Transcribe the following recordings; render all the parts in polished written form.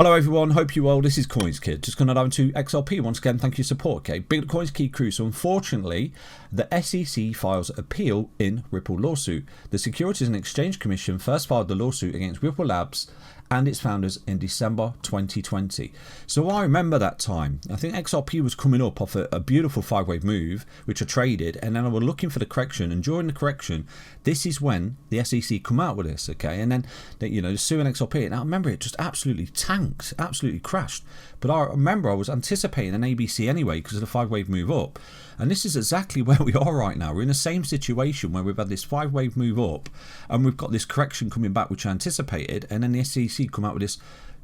Hello everyone, hope you're well. This is CoinsKid. Just going to dive into XRP once again. Thank you for support. Okay, big CoinsKid crew. So unfortunately, the SEC files appeal in Ripple lawsuit. The Securities and Exchange Commission first filed the lawsuit against Ripple Labs and its founders in December 2020. So I remember that time. I think XRP was coming up off a beautiful 5-wave move, which I traded, and then I was looking for the correction. And during the correction, this is when the SEC come out with this, okay? And then they're suing XRP. And I remember it just absolutely tanked, absolutely crashed. But I remember I was anticipating an ABC anyway because of the 5-wave move up. And this is exactly where we are right now. We're in the same situation where we've had this 5-wave move up and we've got this correction coming back, which I anticipated, and then the SEC come out with this,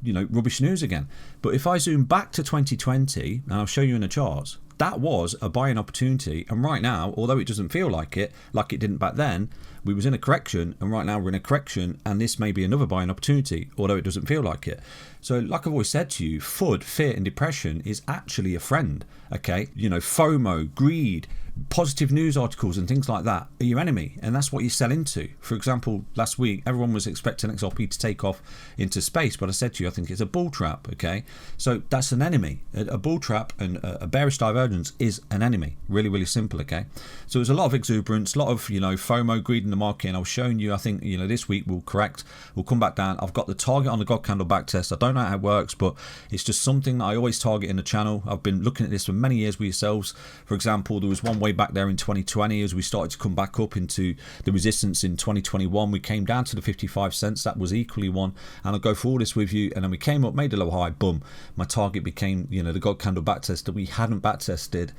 rubbish news again. But if I zoom back to 2020, and I'll show you in the charts, that was a buying opportunity. And right now, although it doesn't feel like it didn't back then, we was in a correction, and right now we're in a correction, and this may be another buying opportunity, although it doesn't feel like it. So like I've always said to you, FUD, fear and depression is actually a friend, okay? FOMO, greed, positive news articles and things like that are your enemy, and that's what you sell into. For example, last week everyone was expecting XRP to take off into space, but I said to you I think it's a bull trap, okay? So that's an enemy. A bull trap and a bearish divergence is an enemy. Really simple, okay? So there's a lot of exuberance, a lot of FOMO, greed in the market, and I was showing you I think this week we'll correct, we'll come back down. I've got the target on the God candle backtest. I don't know how it works, but it's just something that I always target in the channel. I've been looking at this for many years with yourselves. For example, there was one way back there in 2020 as we started to come back up into the resistance in 2021. We came down to the 55 cents. That was equally one, and I'll go through all this with you. And then we came up, made a low high, boom, my target became the God candle backtest that we hadn't backtested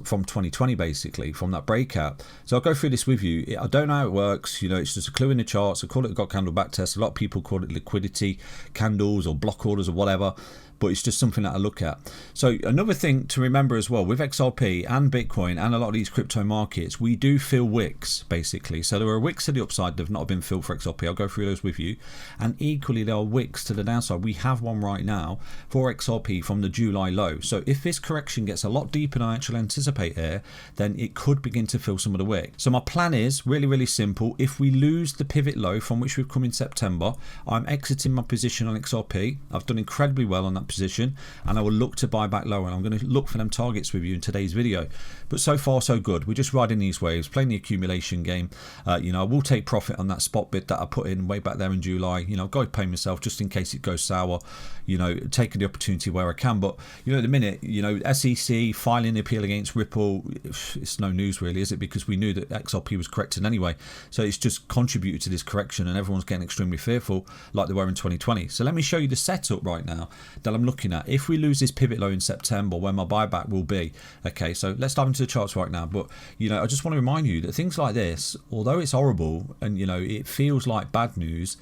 from 2020, basically from that breakout. So I'll go through this with you. I don't know how it works, it's just a clue in the charts. I call it a God candle backtest. A lot of people call it liquidity candles or block orders or whatever, but it's just something that I look at. So another thing to remember as well with XRP and Bitcoin and a lot of these crypto markets, we do fill wicks basically. So there are wicks to the upside that have not been filled for XRP. I'll go through those with you. And equally there are wicks to the downside. We have one right now for XRP from the July low. So if this correction gets a lot deeper than I actually anticipate here, then it could begin to fill some of the wick. So my plan is really simple. If we lose the pivot low from which we've come in September, I'm exiting my position on XRP. I've done incredibly well on that position, and I will look to buy back lower, and I'm going to look for them targets with you in today's video. But so far so good. We're just riding these waves, playing the accumulation game. I will take profit on that spot bid that I put in way back there in July. I've got to pay myself just in case it goes sour, taking the opportunity where I can. But at the minute, SEC filing the appeal against Ripple, it's no news really, is it? Because we knew that XRP was corrected anyway. So it's just contributed to this correction, and everyone's getting extremely fearful like they were in 2020. So let me show you the setup right now that I'm looking at. If we lose this pivot low in September, where my buyback will be, okay, so let's dive into the charts right now. But I just want to remind you that things like this, although it's horrible and it feels like bad news,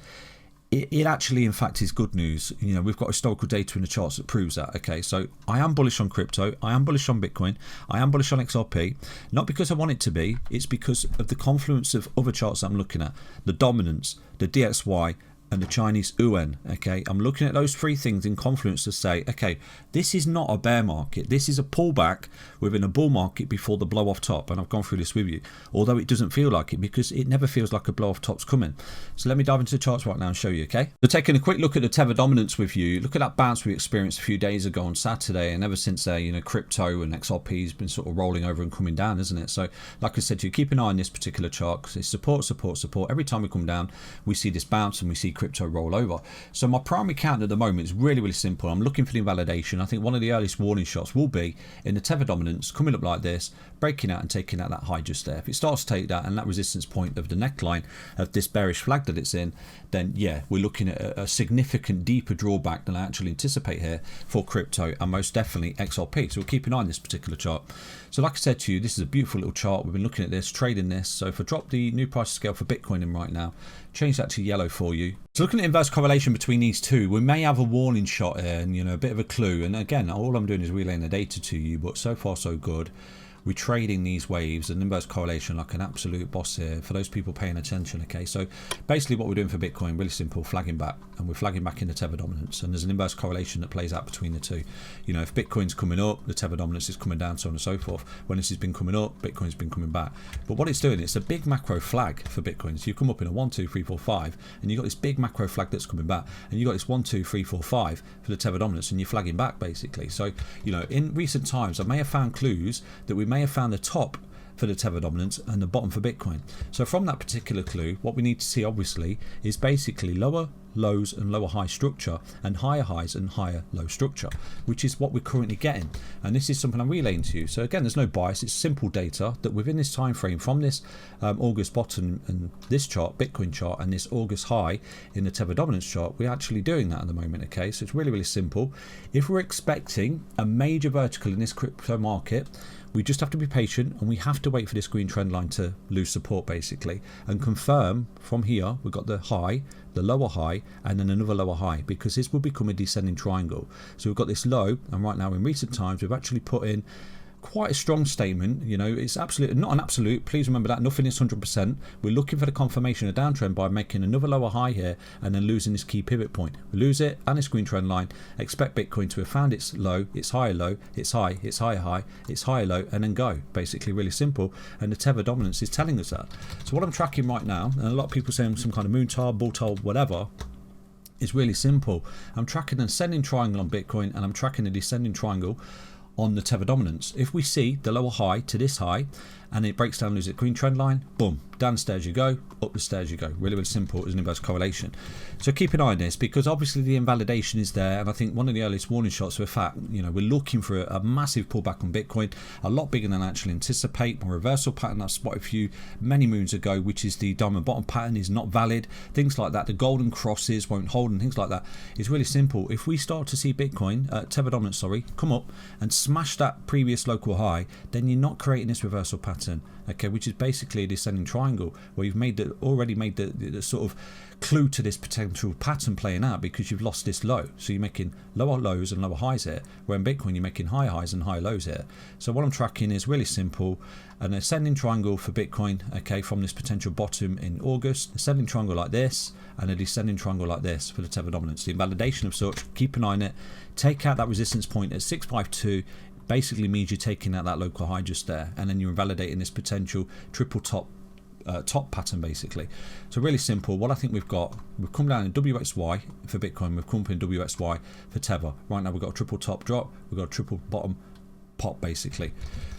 it actually in fact is good news. We've got historical data in the charts that proves that. Okay, so I am bullish on crypto, I am bullish on Bitcoin, I am bullish on XRP, not because I want it to be, it's because of the confluence of other charts that I'm looking at, the dominance, the DXY and the Chinese yuan. Okay, I'm looking at those three things in confluence to say, okay, this is not a bear market, this is a pullback within a bull market before the blow off top. And I've gone through this with you, although it doesn't feel like it because it never feels like a blow off top's coming. So let me dive into the charts right now and show you. Okay, so taking a quick look at the tether dominance with you, look at that bounce we experienced a few days ago on Saturday, and ever since there, crypto and XRP has been sort of rolling over and coming down, isn't it? So like I said to you, keep an eye on this particular chart because it's support. Every time we come down, we see this bounce and we see crypto roll over. So my primary count at the moment is really simple. I'm looking for the invalidation. I think one of the earliest warning shots will be in the tether dominance coming up like this, breaking out and taking out that high just there. If it starts to take that and that resistance point of the neckline of this bearish flag that it's in, then yeah, we're looking at a significant deeper drawback than I actually anticipate here for crypto and most definitely XRP. So we'll keep an eye on this particular chart. So like I said to you, this is a beautiful little chart. We've been looking at this, trading this. So if I drop the new price scale for Bitcoin in right now, change that to yellow for you. So looking at inverse correlation between these two, we may have a warning shot here and a bit of a clue. And again, all I'm doing is relaying the data to you, but so far so good. we're trading these waves and inverse correlation like an absolute boss here for those people paying attention. Okay, so basically what we're doing for Bitcoin, really simple, flagging back, and we're flagging back into tether dominance, and there's an inverse correlation that plays out between the two. You know, if Bitcoin's coming up, the tether dominance is coming down, so on and so forth. When this has been coming up, Bitcoin's been coming back. But what it's doing, it's a big macro flag for Bitcoin. So you come up in a 1, 2, 3, 4, 5, and you've got this big macro flag that's coming back, and you've got this 1, 2, 3, 4, 5 for the tether dominance, and you're flagging back basically. So, you know, in recent times, I may have found clues that we may have found the top for the tether dominance and the bottom for Bitcoin. So from that particular clue, what we need to see obviously is basically lower lows and lower high structure and higher highs and higher low structure, which is what we're currently getting. And this is something I'm relaying to you. So again, there's no bias, it's simple data that within this time frame from this August bottom and this chart, Bitcoin chart, and this August high in the tether dominance chart, we're actually doing that at the moment. Okay, so it's really, really simple. If we're expecting a major vertical in this crypto market, we just have to be patient, and we have to wait for this green trend line to lose support basically and confirm from here we've got the high, the lower high, and then another lower high, because this will become a descending triangle. So we've got this low, and right now in recent times we've actually put in quite a strong statement. You know, it's absolute, not an absolute, please remember that nothing is 100%. We're looking for the confirmation of downtrend by making another lower high here and then losing this key pivot point. We lose it and this green trend line, expect Bitcoin to have found its low, its higher low, its high, its higher high, its higher low, and then go. Basically really simple, and the tether dominance is telling us that. So what I'm tracking right now, and a lot of people saying some kind of moon tile, bull tile, whatever, is really simple. I'm tracking an ascending triangle on Bitcoin, and I'm tracking a descending triangle on the tether dominance. If we see the lower high to this high and it breaks down, loses its green trend line, boom, downstairs you go, up the stairs you go. Really, really simple as an inverse correlation. So keep an eye on this, because obviously the invalidation is there, and I think one of the earliest warning shots for a fact, you know, we're looking for a massive pullback on Bitcoin, a lot bigger than I actually anticipate. My reversal pattern I spotted for you many moons ago, which is the diamond bottom pattern, is not valid. Things like that, the golden crosses won't hold and things like that. It's really simple. If we start to see Bitcoin, tether dominance, sorry, come up and smash that previous local high, then you're not creating this reversal pattern, okay, which is basically a descending triangle where you've already made the sort of clue to this potential pattern playing out, because you've lost this low. So you're making lower lows and lower highs here, where in Bitcoin you're making high highs and high lows here. So what I'm tracking is really simple, an ascending triangle for Bitcoin, okay, from this potential bottom in August, ascending triangle like this, and a descending triangle like this for the tether dominance. The invalidation of such, keep an eye on it, take out that resistance point at 652, basically means you're taking out that local high just there, and then you're invalidating this potential triple top pattern basically. So really simple. What I think we've come down in WXY for Bitcoin, we've come up in WXY for tether. Right now we've got a triple top drop, we've got a triple bottom pop basically.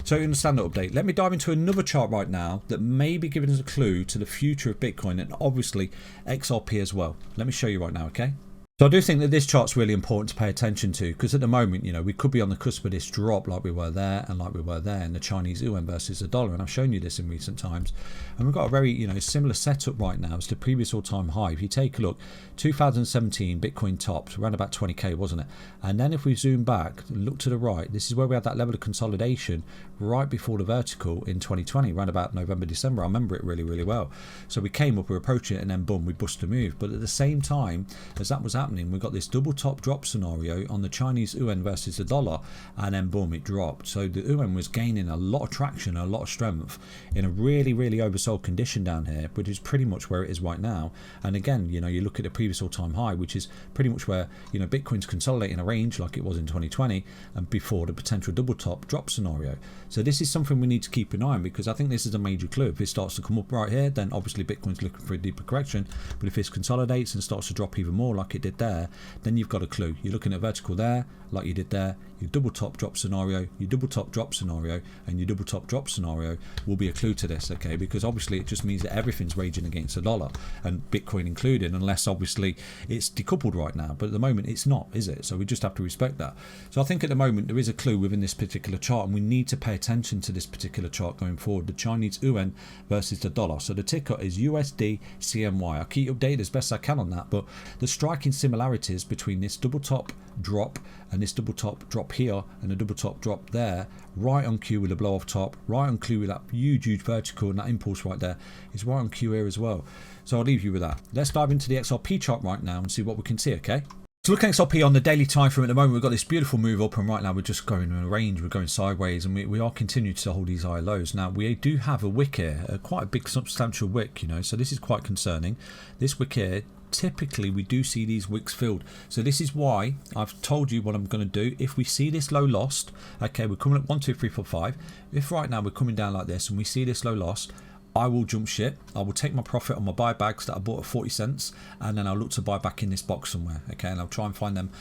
So you understand that update. Let me dive into another chart right now that may be giving us a clue to the future of Bitcoin, and obviously XRP as well. Let me show you right now, okay? So I do think that this chart's really important to pay attention to, because at the moment, you know, we could be on the cusp of this drop like we were there and like we were there in the Chinese yuan versus the dollar, and I've shown you this in recent times. And we've got a very, you know, similar setup right now as the previous all-time high. If you take a look, 2017 Bitcoin topped around about 20k, wasn't it? And then if we zoom back, look to the right, this is where we had that level of consolidation right before the vertical in 2020, around about November, December. I remember it really, really well. So we came up, we were approaching it, and then boom, we busted a move. But at the same time as that was happening, we got this double top drop scenario on the Chinese yuan versus the dollar, and then boom, it dropped. So the yuan was gaining a lot of traction, a lot of strength in a really, really oversold condition down here, which is pretty much where it is right now. And again, you know, you look at the previous all-time high, which is pretty much where, you know, Bitcoin's consolidating a range like it was in 2020 and before the potential double top drop scenario. So this is something we need to keep an eye on, because I think this is a major clue. If it starts to come up right here, then obviously Bitcoin's looking for a deeper correction. But if it consolidates and starts to drop even more like it did there, then you've got a clue. You're looking at vertical there like you did there, your double top drop scenario, your double top drop scenario, and your double top drop scenario will be a clue to this, okay? Because obviously it just means that everything's raging against the dollar, and Bitcoin included, unless obviously it's decoupled right now. But at the moment it's not, is it? So we just have to respect that. So I think at the moment there is a clue within this particular chart, and we need to pay attention to this particular chart going forward, the Chinese yuan versus the dollar. So the ticker is USD CNY. I'll keep you updated as best I can on that, but the striking similarities between this double top drop and this double top drop here and the double top drop there, right on cue with the blow off top, right on cue with that huge vertical, and that impulse right there is right on cue here as well. So I'll leave you with that. Let's dive into the XRP chart right now and see what we can see, okay? So looking at XRP on the daily time frame at the moment, we've got this beautiful move up, and right now we're just going in a range, we're going sideways, and we are continuing to hold these high lows. Now we do have a wick here, quite a big substantial wick, you know, so this is quite concerning. This wick here, typically we do see these wicks filled, so this is why I've told you what I'm going to do. If we see this low lost, okay, we're coming up 1 2 3 4 5. If right now we're coming down like this and we see this low lost, I will jump ship. I will take my profit on my buy bags that I bought at 40 cents, and then I'll look to buy back in this box somewhere, okay, and I'll try and find them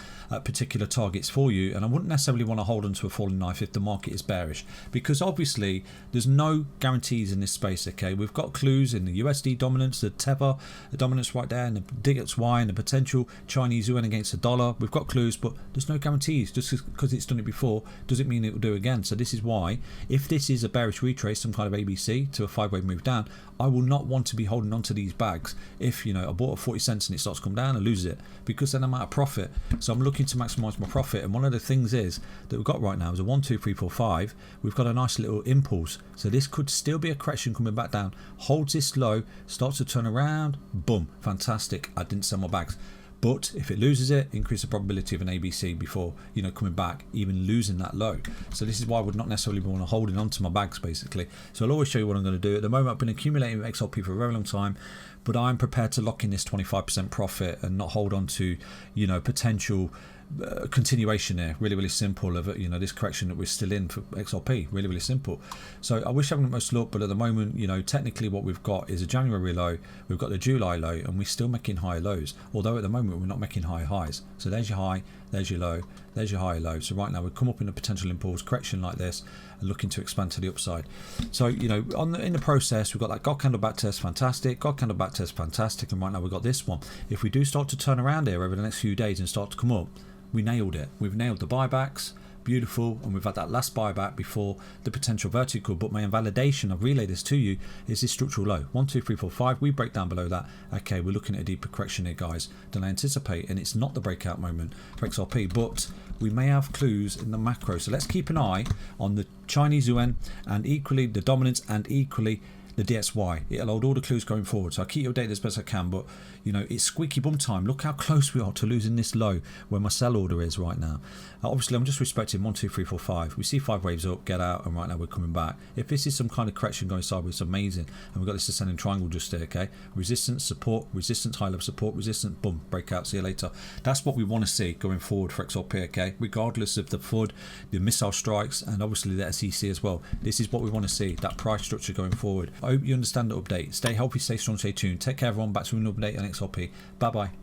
particular targets for you. And I wouldn't necessarily want to hold onto a falling knife if the market is bearish, because obviously there's no guarantees in this space, okay. We've got clues in the USD dominance, the tether, the dominance right there, and the DXY and the potential Chinese yuan against the dollar. We've got clues, but there's no guarantees. Just because it's done it before doesn't mean it will do again. So this is why, if this is a bearish retrace, some kind of ABC to a 5-way move down, I will not want to be holding on to these bags. If, you know, I bought at 40 cents and it starts to come down, I lose it, because then I'm out of profit. So I'm looking to maximize my profit, and one of the things is that we've got right now is a 1 2 3 4 5. We've got a nice little impulse, so this could still be a correction coming back down. Holds this low, starts to turn around, boom, fantastic, I didn't sell my bags. But if it loses it, increase the probability of an ABC before, you know, coming back, even losing that low. So this is why I would not necessarily want to holding on to my bags, basically. So I'll always show you what I'm going to do. At the moment, I've been accumulating XRP for a very long time, but I'm prepared to lock in this 25% profit and not hold on to, you know, potential continuation here. Really simple of, you know, this correction that we're still in for XRP. Really simple. So I wish I had the most luck, but at the moment, you know, technically what we've got is a January low, we've got the July low, and we're still making high lows, although at the moment we're not making high highs. So there's your high, there's your low, there's your high low. So right now we've come up in a potential impulse correction like this and looking to expand to the upside. So, you know, in the process, we've got that God candle back test, fantastic, God candle back test, fantastic, and right now we've got this one. If we do start to turn around here over the next few days and start to come up, we nailed it. We've nailed the buybacks, beautiful, and we've had that last buyback before the potential vertical. But my invalidation, I've relayed this to you, is this structural low 1 2 3 4 5. We break down below that, okay, we're looking at a deeper correction here, guys, than I anticipate, and it's not the breakout moment for XRP, but we may have clues in the macro. So let's keep an eye on the Chinese yuan, and equally the dominance, and equally the DXY. It'll hold all the clues going forward, so I'll keep you updated as best I can. But, you know, it's squeaky bum time. Look how close we are to losing this low where my sell order is right now. Obviously I'm just respecting 1 2 3 4 5. We see 5 waves up, get out, and right now we're coming back. If this is some kind of correction going sideways, it's amazing. And we've got this ascending triangle just there, okay, resistance, support, resistance, high level support, resistance, boom, breakout, see you later. That's what we want to see going forward for XRP, okay, regardless of the FUD, the missile strikes, and obviously the SEC as well. This is what we want to see, that price structure going forward. I hope you understand the update. Stay healthy, stay strong, stay tuned. Take care everyone. Back to an update on XRP. Bye bye.